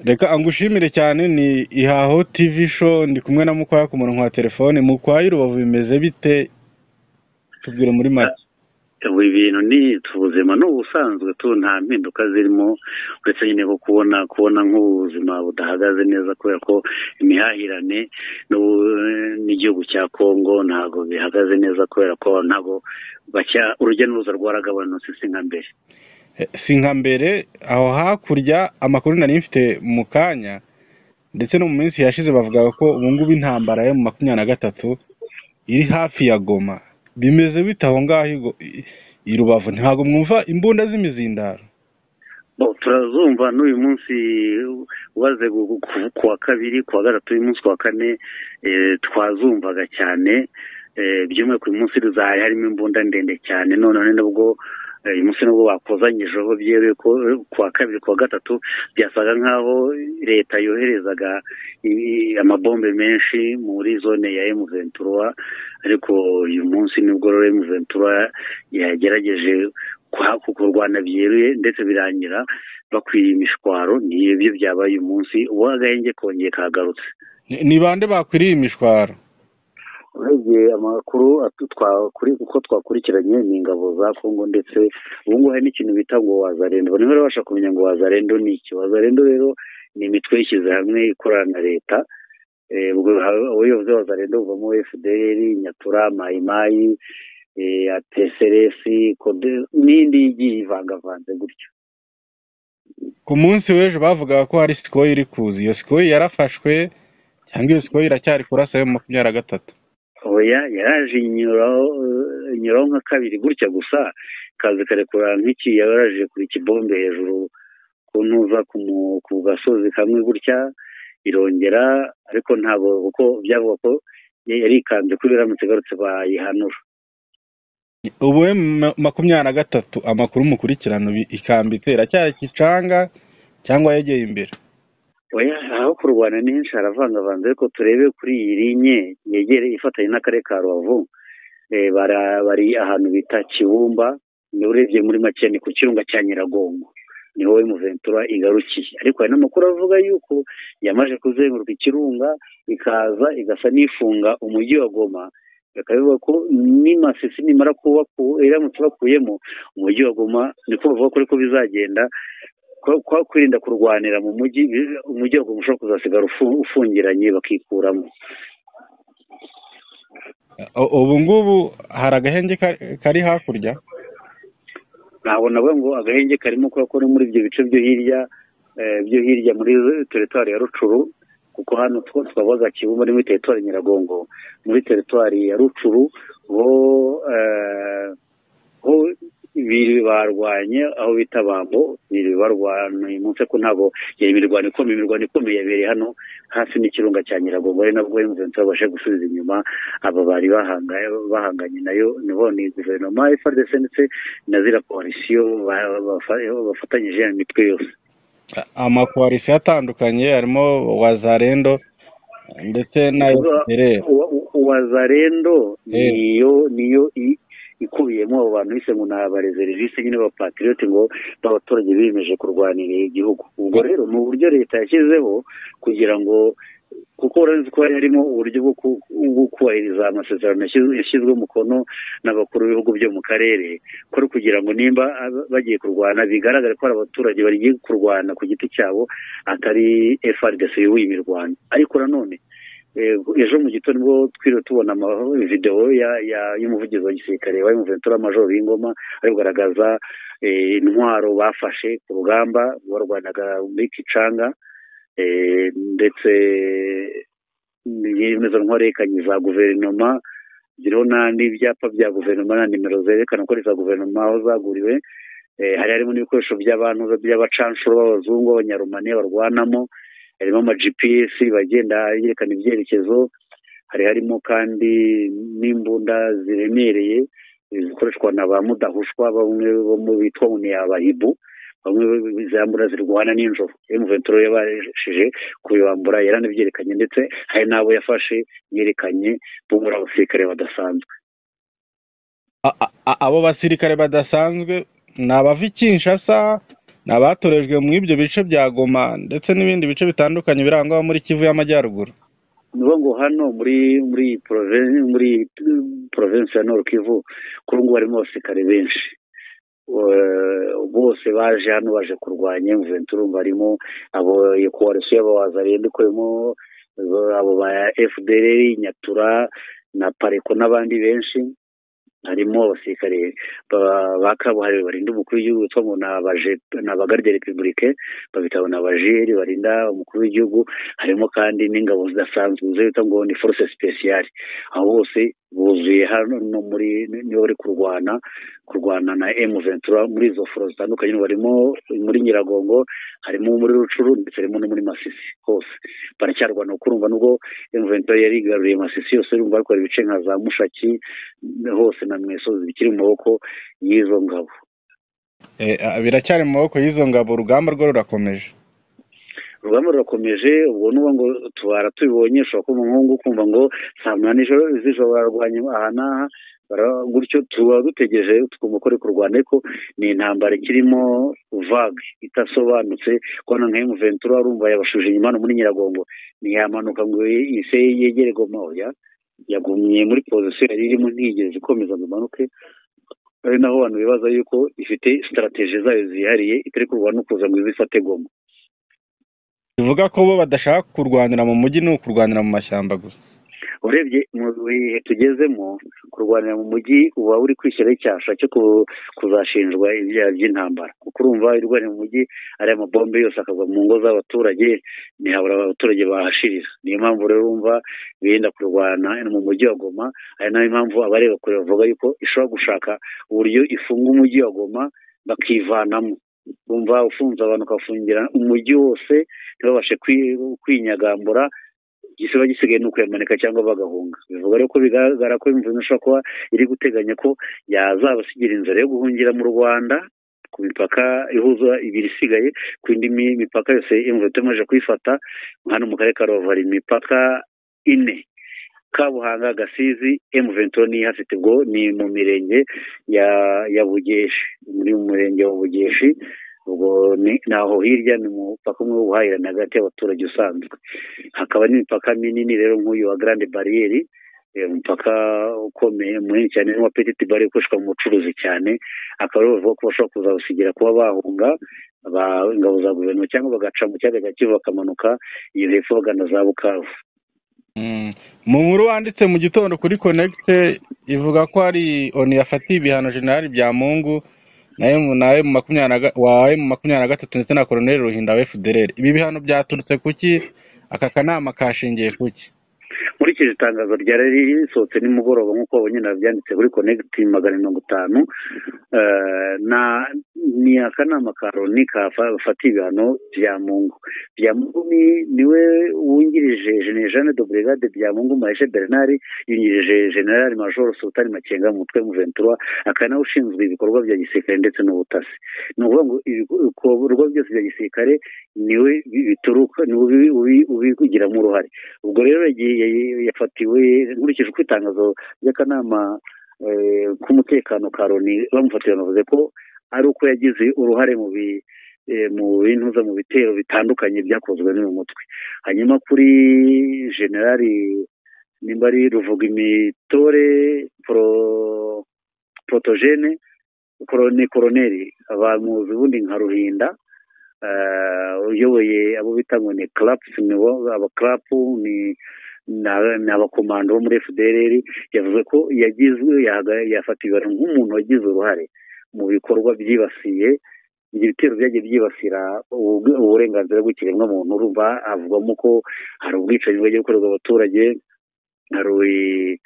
reka angushimire cyane. Ni Ihaho TV show, ndi kumwe na Mukwaya ku murongo wa telefone. Mukwaya, Rubavu bimeze bite? Tubwire muri make. Ibi bintu ni ubuzima n'ubusanzwe tu nta mpinduka zirimo, uretse nyine ko kubona nk'ubuzima budahagaze neza kubera ko imihahirane n'igihugu cya Kongo ntago bihagaze neza kubera ko ntago urujya n'uruza rwaragabanutse si nka mbere. Aho hakurya amakuru nari mfite mu kanya ndetse no mu minsi yashize bavugaga ko ubu ngubu intambara yo mu 23 iri hafi ya Goma. Bimeze bite aho ngaho i Rubavu? Ntabwo mwumva imbunda z'imizindaro? Turazumva n'uyu munsi waze kuwa kabiri, kuwa gatatu, uyu munsi kuwa kane twazumvaga cyane. Byumwe ku munsi harimo imbunda ndende cyane. None nabwo uyu munsi nubwo bakozanyijeho byewe ko kuwa kabiri, kuwa gatatu byasaga nkaho leta yoherezaga amabombe menshi muri zone ya M23, ariko uyu munsi nibwo M23 yagerageje kurwana byeruye ndetse birangira bakwiye imishwaro. Nibyo byabaye uyu munsi, uwagahenge kongeye kagarutse. Ni bande bakwiriye imishwaro? Urebye amakuru uko twakurikiranye ni ingabo za Kongo, ndetse ubu ngubu hari n'ikintu bita ngo Wazalendo. Niho babasha kumenya ngo Wazalendo ni iki. Wazalendo rero ni imitwe yishyize hamwe ikorana na leta. Ubwo yavuze Wazalendo uvamo FDL, Nyatura, Mayimayi, TSRS, n'indi igiye ivangavanze gutyo. Ku munsi w'ejo bavugaga ko hari Sikoyi iri kuza. Iyo Sikoyi yarafashwe cyangwa iyo Sikoyi iracyari kurasa yo mu 23? Oya, yaraje inyuraho nka kabiri gutya gusa, kazi karekura nk'iki yaraje kuri kibombe hejuru kuntuza ku gasozi kamwe gutya, irongera, ariko ntabwo kuko byavuga ko yari ikanze kuri biramutse garutse bayihanura. Ubu 23 amakuru mukurikirano ikambitse iracyari Kicanga cyangwa yegeye imbere? Oya, aho kurwana n'inshi haravangavanze, ariko turebe kuri iyi linye yegere ifatanye n'akarere ka Rubavu. Bari ahantu bita Kibumba, ni urebye muri make ni ku kirunga cya Nyiragongo, niho M23 igarukiye. Ariko hari n'amakuru avuga yuko yamaje kuzenguruka ikirunga ikaza igasa n'ifunga umujyi wa Goma. Bakavuga ko Masisi nimara kuba iramutse bakuyemo umujyi wa Goma, niko bavuga ko bizagenda kwa kwirinda kurwanira mu mujyi wa Goma ushobora kuzasigara ufungiranye bakikuramo. Ubu ngubu hari agahenge kari hakurya? Ntabwo navuga ngo agahenge karimo ko muri ibyo bice byo hirya muri teritwari ya Rucuru, kuko hano twabaza Kibumba muri teritwari Nyiragongo. Muri teritwari ya Rucuru ho biri barwanye aho bita Bambo, biri barwana umunsi ko ntabwo imirwano ikomeye yabereye hano hafi n'ikirunga cya Nyiragongo. Ari nabwo M23 babashe gusubiza inyuma aba bari bahanganye nayo. Niho ni guverinoma FARDC ndetse na zira coalition bafatanyije imitwe yose. Amakoalisiyo atandukanye harimo Wazalendo ndetse na FDL. Wazalendo niyo ikubiyemo abo bantu bise ngo n'abareseriviste nyine b'apatriote ngo b'abaturage biyemeje kurwanira igihugu. Ubwo rero ni uburyo leta yashyizeho kugira ngo, kuko uretse ko harimo uburyo bwo kubahiriza amasezerano yashyizwe umukono n'abakuru b'ibihugu byo mu karere, ko kugira ngo nimba bagiye kurwana bigaragare ko ari abaturage bagiye kurwana ku giti cyabo, atari FARDC y'imirwano. Ariko nanone ejo mu gitondo nibwo twiriwe tubona video y'umuvugizi wa gisirikare wa M23 Major Ingoma ari kugaragaza intwaro bafashe ku rugamba barwanaga muri Kicanga, ndetse n'izo ntwaro yerekanye za guverinoma, ziriho n'andi ibyapa bya guverinoma na nimero zerekana ko ari za guverinoma aho zaguriwe. Harimo n'ibikoresho by'abacanshuro b'abazungu b'abanyarumaniya barwanamo, harimo ama GPS bagenda yerekana ibyerekezo, harimo kandi n'imbunda ziremereye zikoreshwa na ba mudahushwa, bamwe bo mu bitwa abahibu, bamwe zambura zirwana n'injoro. M23 yabashije kubibambura, yaranabyerekanye, ndetse hari n'abo yafashe yerekanye bo muri abasirikare badasanzwe. Abo basirikare badasanzwe ni abava Kinshasa ni abatorejwe muri ibyo bice bya Goma ndetse n'ibindi bice bitandukanye birangwa muri Kivu y'Amajyaruguru. niyo ngo hano muri province ya Nord Kivu kuri ubu harimo abasirikare benshi bose baje hano baje kurwanya M23, barimo abo coalition y'abawazarende ikoremo abo ba FDLR, Nyatura na Pareko n'abandi benshi, harimo abasirikare ba kabuhariwe barinda umukuru w'igihugu witwa ngo ni abagarde republique, babitabo n'abajeri barinda umukuru w'igihugu, harimo kandi n'ingabo zidasanzwe zitwa ngo ni force spéciale. Aho bose buzuye hano niyo bari kurwana na M23 muri izo foro zitandukanye, barimo muri Nyiragongo, harimo muri Rucuru ndetse harimo no muri Masisi. Hose baracyarwana kurumva nubwo M23 yari igaruriye Masisi yose, urumva ariko ibice nka za Mushaki hose na Mwesozi bikiri mu maboko y'izo ngabo. Biracyari mu maboko y'izo ngabo. Urugamba rwo rurakomeje. Urugamba rurakomeje. Ubwo nuba ngo tubara tubibonye ushobora kuba umuhungu kumva ngo saa munani z'ijoro bararwanya aha n'aha, gutyo tuba dutegereje tukumukore kurwana, ariko ni intambara ikirimo vague itasobanutse. Kwana nka M23 urumva yabashuje inyuma no muri Nyiragongo, ntiyamanuka ngo ise yegere Goma, oya yagumye muri position yari irimo, ntigeze ikomeza ngo imanuke. Ari naho abantu bibaza yuko ifite strategie zayo zihariye itari kurwana no kuza ngo izifate Goma. Bivuga ko bo badashaka kurwanira mu mujyi, no kurwanira mu mashyamba gusa. Urebye mu bihe tugezemo, kurwanira mu mujyi uba uri kwishyiraho icyasha cyo kuzashinjwa ibyaha by'intambara, kuko urumva irwanira mu mujyi ari amabombe yose akava mu ngo z'abaturage, ntihabura abaturage bahashirira. Niyo mpamvu rero urumva birinda kurwana mu mujyi wa Goma. Ari nayo mpamvu abareba kure bavuga yuko ishobora gushaka uburyo ifunga umujyi wa Goma bakivanamo. Bumva ufunze abantu ukafungira umujyi wose ntibabashe kwinyagambura, gisiba gisigaye nuko yamanika cyangwa bagahunga. Bivuga rero ko bigaragara ko imvune ishobora kuba iri guteganya ko yazabasigira inzira yo guhungira mu Rwanda ku mipaka ihuza ibiri isigaye, ku indi mipaka yose M23 imaze kuyifata. Hano mu karere ka Rubavu hari imipaka 4: Kabuhanga, Gasizi, M23 ni hafite, ubwo ni mu mirenge ya Bugeshi, muri mu murenge wa Bugeshi. Ubwo naho hirya ni umupaka umwe w'ubuhahirane hagati y'abaturage usanzwe. Hakaba n'imipaka minini rero nk'uyu wa Grande Barriere, umupaka ukomeye munini cyane n'uwa Petite Barriere ukoreshwa mu bucuruzi cyane. Akaba rero bavuga ko bashobora kuzawusigira kuba bahunga ingabo za guverinoma cyangwa bagaca mu kiyaga cya Kivu bakamanuka iyo hepfo bagana za Bukavu. Mu nkuru wanditse mu gitondo kuri Connect ivuga ko hari ONU yafatiye ibihano General Byamungu nawe mu 2023 ndetse na Colonel Ruhinda wa FDLR. Ibi bihano byaturutse kuki? Aka kanama kashingiye kuki? Muri iki itangazo ryari risohotse nimugoroba nk'uko abonye nabyanditse kuri Connect 550, ni akanama ka Loni kafata ibihano Byamungu. Byamungu niwe wungirije General de Brigade Byamungu Maeshe Bernard, yungirije General Major Sultan Makenga mu mutwe M23, akana ushinzwe ibikorwa bya gisirikare ndetse n'ubutasi. Ni ukuvuga ngo ibikorwa byose bya gisirikare niwe bituruka, niwe ubigiramo uruhare. Ubwo rero yafatiwe nkurikije uko itangazo ry'akanama k'umutekano ka Loni bamufatiye, bavuze ko ari uko yagize uruhare mu bintuza mu bitero bitandukanye byakozwe n'uyu mutwe. Hanyuma kuri Generali Nimbari Ruvugimitore Protogene Colonel abamuzi ubundi nka Ruhinda, uyoboye abo bita ngo ni CLAPS, aba CLAP ni abakomando bo muri FDLR. Yavuze ko yafatiwe nk'umuntu wagize uruhare mu bikorwa byibasiye ibitero byagiye byibasira uburenganzira bw'ikiremwamuntu. Urumva avugamo ko hari ubwicanyi bwagiye gukorerwa abaturage, hari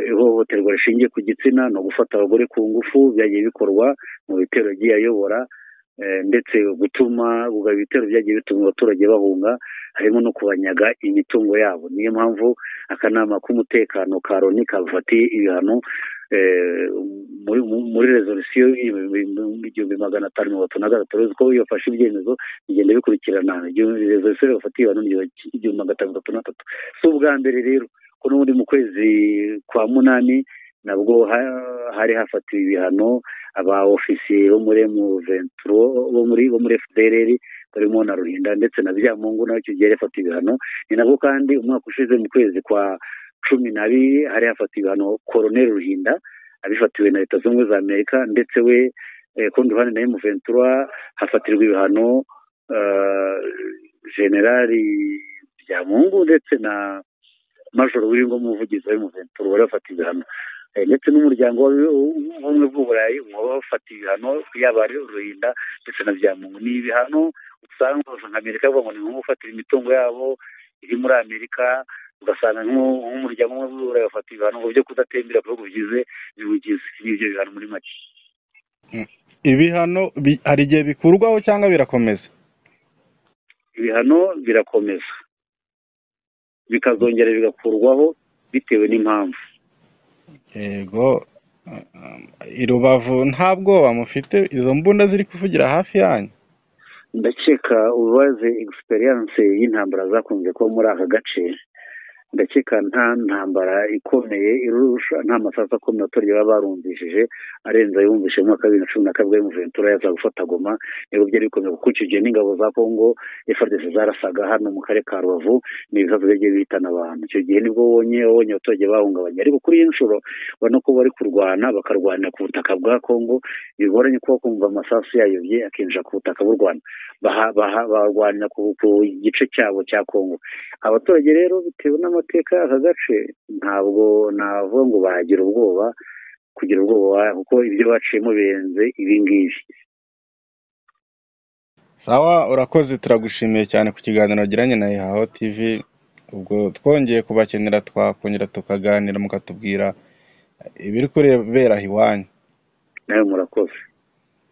ihohoterwa rishingiye ku gitsina no gufata abagore ku ngufu byagiye bikorwa mu bitero yagiye ayobora, ndetse gutuma ibitero byagiye bituma abaturage bahunga, harimo no kubanyaga imitungo yabo. Niyo mpamvu akanama k'umutekano ka Loni kafatiye ibihano muri resolution 1533 ko yafashe ibyemezo bigenda bikurikirana. Resolution yafatiye ibihano 1533. So ubwa mbere rero ko n'ubundi mu kwezi kwa munani nabwo hari hafatiwe ibihano aba ofisiye bo muri M23 bo muri FDLR barimo na Ruhinda ndetse na Byamungu nawe icyo gihe yafata ibihano. Ni nabwo kandi umwaka ushize mu kwezi kwa 12 hari hafata ibihano Colonel Ruhinda abifatiwe na Leta Zunze Ubumwe za Amerika, ndetse we kundi ruhande na M23 hafatirwa ibihano Generali Byamungu ndetse na Major Wiringo umuvugizi wa M23 bari bafata ibihano, ndetse n'umuryango w'ubumwe bw'Uburayi wabafata ibihano yaba ari Ruhinda ndetse na Byamungu. Ni ibihano usanga nka Amerika bavuga ngo ni nko gufatira imitungo yabo iri muri Amerika, ugasanga nk'umuryango umwe w'Uburayi bafata ibihano ngo byo kudatembera ku bihugu bigize n'ibyo bihano muri make. Ibihano hari igihe bikurwaho cyangwa birakomeza? Ibihano birakomeza bikazongera bigakurwaho bitewe n'impamvu. Yego, i Rubavu nta bwoba mufite? Izo mbunda ziri kuvugira hafi yanyu? Ndakeka ubaze experience y'intambara zakunze kuba muri aka gace, ndakeka nta ntambara ikomeye irusha, nta masasu akomeye abaturage baba barumvishije arenze yumvishe mu mwaka wa 2012 M23 yaza gufata Goma. Niba byari bikomeye kuko icyo gihe n'ingabo za Congo FARDC zarasaga hano mu karere ka Rubavu, ni ibibazo byagiye bihitana abantu. Icyo gihe nibwo wabonye abaturage bahungabanye, ariko kuri iyi nshuro ubona ko bari kurwana, bakarwanira ku butaka bwa Congo. Bigoranye kuba kumva amasasu yayobye akinjira ku butaka bw'u Rwanda, barwanira ku gice cyabo cya Congo. Abaturage rero bitewe n'amateka y'aka gace ntabwo navuga ngo bagira ubwoba, kugira ubwoba kuko ibyo baciyemo birenze ibi ngibi. Sawa, urakoze, turagushimiye cyane ku kiganiro wagiranye na Ihaho TV. Ubwo twongeye kubakenera twakongera tukaganira mukatubwira ibiri kurebera iwanyu. Nawe murakoze.